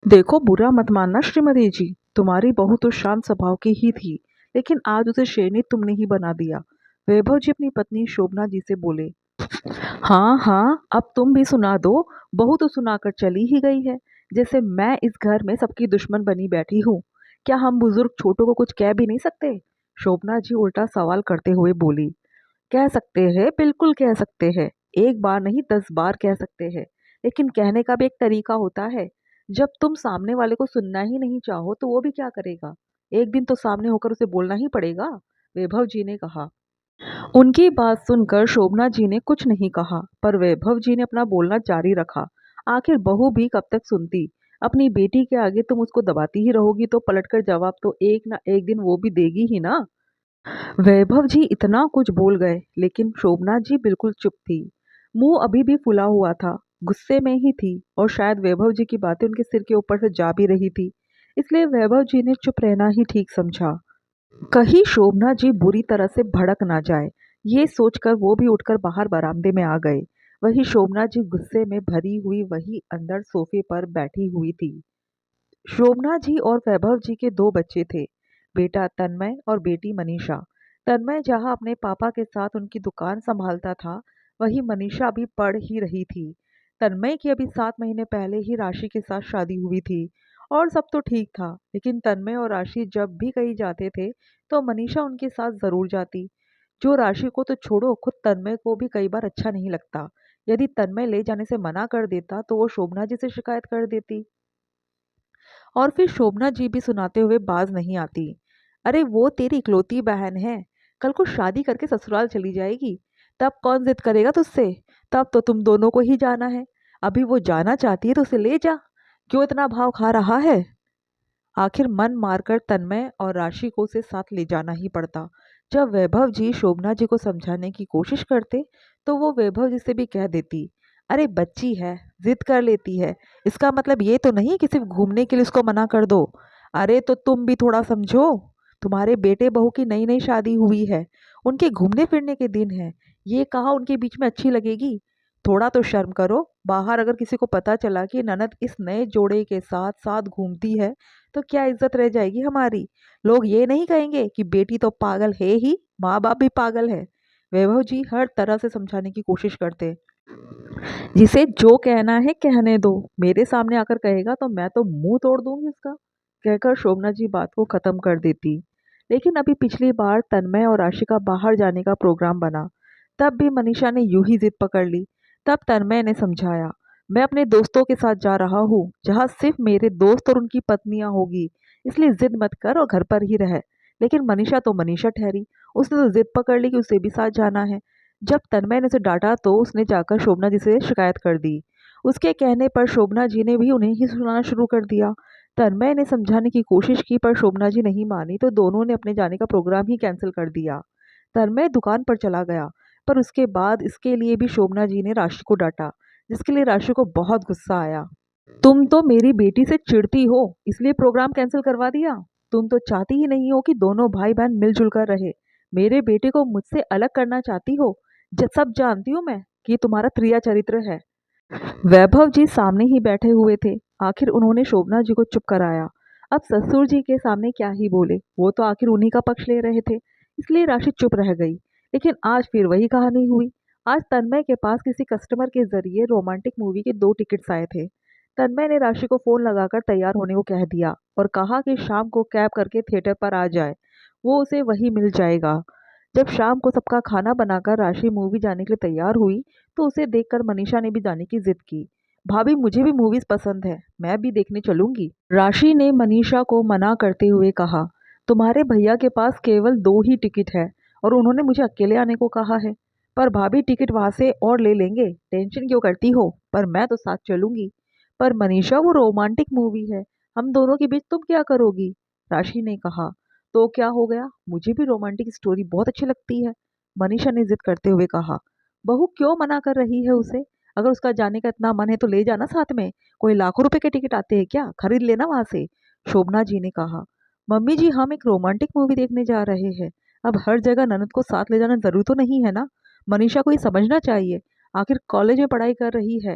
देखो, बुरा मत मानना श्रीमती जी। तुम्हारी बहू तो शांत स्वभाव की ही थी, लेकिन आज उसे शेरनी तुमने ही बना दिया। वैभव जी अपनी पत्नी शोभना जी से बोले। हाँ हाँ, अब तुम भी सुना दो। बहू तो सुनाकर चली ही गई है, जैसे मैं इस घर में सबकी दुश्मन बनी बैठी हूँ। क्या हम बुजुर्ग छोटों को कुछ कह भी नहीं सकते? शोभना जी उल्टा सवाल करते हुए बोली। कह सकते हैं, बिल्कुल कह सकते हैं। एक बार नहीं 10 बार कह सकते हैं। लेकिन कहने का भी एक तरीका होता है। जब तुम सामने वाले को सुनना ही नहीं चाहो तो वो भी क्या करेगा? एक दिन तो सामने होकर उसे बोलना ही पड़ेगा। वैभव जी ने कहा। उनकी बात सुनकर शोभना जी ने कुछ नहीं कहा, पर वैभव जी ने अपना बोलना जारी रखा। आखिर बहू भी कब तक सुनती? अपनी बेटी के आगे तुम उसको दबाती ही रहोगी तो पलटकर जवाब तो एक ना एक दिन वो भी देगी ही ना। वैभव जी इतना कुछ बोल गए, लेकिन शोभना जी बिल्कुल चुप थी। मुंह अभी भी फुला हुआ था। गुस्से में ही थी और शायद वैभव जी की बातें उनके सिर के ऊपर से जा भी रही थी। इसलिए वैभव जी ने चुप रहना ही ठीक समझा। कहीं शोभना जी बुरी तरह से भड़क ना जाए, ये सोचकर वो भी उठकर बाहर बरामदे में आ गए। वही शोभना जी गुस्से में भरी हुई वही अंदर सोफे पर बैठी हुई थी। शोभना जी और वैभव जी के दो बच्चे थे, बेटा तन्मय और बेटी मनीषा। तन्मय जहां अपने पापा के साथ उनकी दुकान संभालता था, वहीं मनीषा भी पढ़ ही रही थी। तन्मय की अभी 7 महीने पहले ही राशि के साथ शादी हुई थी और सब तो ठीक था, लेकिन तन्मय और राशि जब भी कहीं जाते थे तो मनीषा उनके साथ जरूर जाती। जो राशि को तो छोड़ो, खुद तन्मय को भी कई बार अच्छा नहीं लगता। यदि तन्मय ले जाने से मना कर देता तो वो शोभना जी से शिकायत कर देती और फिर शोभना जी भी सुनाते हुए बाज नहीं आती। अरे वो तेरी इकलौती बहन है, कल को शादी करके ससुराल चली जाएगी, तब कौन जिद करेगा तुझसे? तब तो तुम दोनों को ही जाना है। अभी वो जाना चाहती है तो उसे ले जा। क्यों इतना भाव खा रहा है? आखिर मन मारकर तन्मय और राशि को उसे साथ ले जाना ही पड़ता। जब वैभव जी शोभना जी को समझाने की कोशिश करते तो वो वैभव जी से भी कह देती, अरे बच्ची है, जिद कर लेती है। इसका मतलब ये तो नहीं कि सिर्फ घूमने के लिए उसको मना कर दो। अरे तो तुम भी थोड़ा समझो। तुम्हारे बेटे बहू की नई नई शादी हुई है, उनके घूमने फिरने के दिन है। ये कहा उनके बीच में अच्छी लगेगी? थोड़ा तो शर्म करो। बाहर अगर किसी को पता चला कि ननद इस नए जोड़े के साथ साथ घूमती है तो क्या इज्जत रह जाएगी हमारी? लोग ये नहीं कहेंगे कि बेटी तो पागल है ही, माँ बाप भी पागल है। वैभव जी हर तरह से समझाने की कोशिश करते। जिसे जो कहना है कहने दो, मेरे सामने आकर कहेगा तो मैं तो मुंह तोड़ दूंगी उसका, कहकर शोभना जी बात को खत्म कर देती। लेकिन अभी पिछली बार तन्मय और आशिका बाहर जाने का प्रोग्राम बना, तब भी मनीषा ने यूं ही जिद पकड़ ली। तब तन्मय ने समझाया, मैं अपने दोस्तों के साथ जा रहा हूँ जहाँ सिर्फ मेरे दोस्त और उनकी पत्नियां होगी, इसलिए जिद मत कर और घर पर ही रह। लेकिन मनीषा तो मनीषा ठहरी, उसने तो जिद पकड़ ली कि उसे भी साथ जाना है। जब तन्मय ने उसे डांटा तो उसने जाकर शोभना जी से शिकायत कर दी। उसके कहने पर शोभना जी ने भी उन्हें ही सुनाना शुरू कर दिया। तन्मय ने समझाने की कोशिश की पर शोभना जी नहीं मानी तो दोनों ने अपने जाने का प्रोग्राम ही कैंसिल कर दिया। तन्मय दुकान पर चला गया, पर उसके बाद इसके लिए भी शोभना जी ने राशि को डांटा, जिसके लिए राशि को बहुत गुस्सा आया। तुम तो मेरी बेटी से चिढ़ती हो, इसलिए प्रोग्राम कैंसिल करवा दिया। तुम तो चाहती ही नहीं हो कि दोनों भाई बहन मिलजुल कर रहे। मेरे बेटे को मुझसे अलग करना चाहती हो। सब जानती हूँ मैं कि तुम्हारा त्रिया चरित्र है। वैभव जी सामने ही बैठे हुए थे। आखिर उन्होंने शोभना जी को चुप कराया। अब ससुर जी के सामने क्या ही बोले, वो तो आखिर उन्हीं का पक्ष ले रहे थे। इसलिए राशि चुप रह गई। लेकिन आज फिर वही कहानी हुई। आज तन्मय के पास किसी कस्टमर के जरिए रोमांटिक मूवी के 2 टिकट्स आए थे। तन्मय ने राशि को फोन लगाकर तैयार होने को कह दिया और कहा कि शाम को कैब करके थिएटर पर आ जाए, वो उसे वही मिल जाएगा। जब शाम को सबका खाना बनाकर राशि मूवी जाने के लिए तैयार हुई तो उसे देखकर मनीषा ने भी जाने की जिद की। भाभी मुझे भी मूवीज पसंद है, मैं भी देखने चलूंगी। राशि ने मनीषा को मना करते हुए कहा, तुम्हारे भैया के पास केवल 2 ही टिकट है और उन्होंने मुझे अकेले आने को कहा है। पर भाभी टिकट वहां से और ले लेंगे, टेंशन क्यों करती हो? पर मैं तो साथ चलूंगी। पर मनीषा वो रोमांटिक मूवी है, हम दोनों के बीच तुम क्या करोगी? राशि ने कहा। तो क्या हो गया, मुझे भी रोमांटिक स्टोरी बहुत अच्छी लगती है, मनीषा ने जिद करते हुए कहा। बहू क्यों मना कर रही है उसे? अगर उसका जाने का इतना मन है तो ले जाना साथ में। कोई लाखों रुपए के टिकट आते हैं क्या, खरीद लेना वहां से। शोभना जी ने कहा। मम्मी जी हम एक रोमांटिक मूवी देखने जा रहे हैं, अब हर जगह ननद को साथ ले जाना जरूरी तो नहीं है ना। मनीषा को ये समझना चाहिए, आखिर कॉलेज में पढ़ाई कर रही है,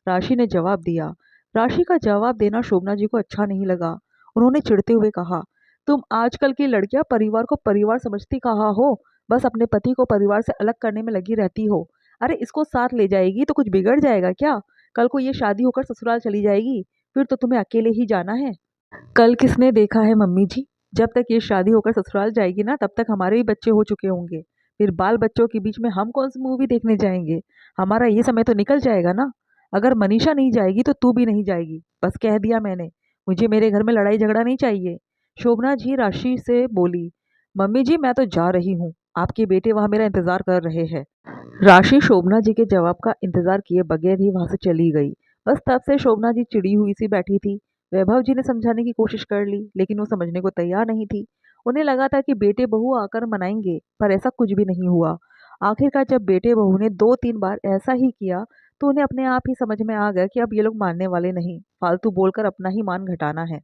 राशि ने जवाब दिया। राशि का जवाब देना शोभना जी को अच्छा नहीं लगा। उन्होंने चिढ़ते हुए कहा, तुम आजकल की लड़कियां परिवार को परिवार समझती कहाँ हो? बस अपने पति को परिवार से अलग करने में लगी रहती हो। अरे इसको साथ ले जाएगी तो कुछ बिगड़ जाएगा क्या? कल को ये शादी होकर ससुराल चली जाएगी, फिर तो तुम्हें अकेले ही जाना है। कल किसने देखा है मम्मी जी? जब तक ये शादी होकर ससुराल जाएगी ना तब तक हमारे भी बच्चे हो चुके होंगे। फिर बाल बच्चों के बीच में हम कौन सी मूवी देखने जाएंगे? हमारा ये समय तो निकल जाएगा ना। अगर मनीषा नहीं जाएगी तो तू भी नहीं जाएगी, बस कह दिया मैंने। मुझे मेरे घर में लड़ाई झगड़ा नहीं चाहिए। शोभना जी राशि से बोली, मम्मी जी मैं तो जा रही हूँ, आपके बेटे वहां मेरा इंतजार कर रहे हैं। राशि शोभना जी के जवाब का इंतजार किए बगैर ही वहां से चली गई। बस तब से शोभना जी चिड़ी हुई सी बैठी थी। वैभव जी ने समझाने की कोशिश कर ली लेकिन वो समझने को तैयार नहीं थी। उन्हें लगा था कि बेटे बहू आकर मनाएंगे, पर ऐसा कुछ भी नहीं हुआ। आखिरकार जब बेटे बहू ने 2-3 बार ऐसा ही किया तो उन्हें अपने आप ही समझ में आ गया कि अब ये लोग मानने वाले नहीं, फालतू बोलकर अपना ही मान घटाना है।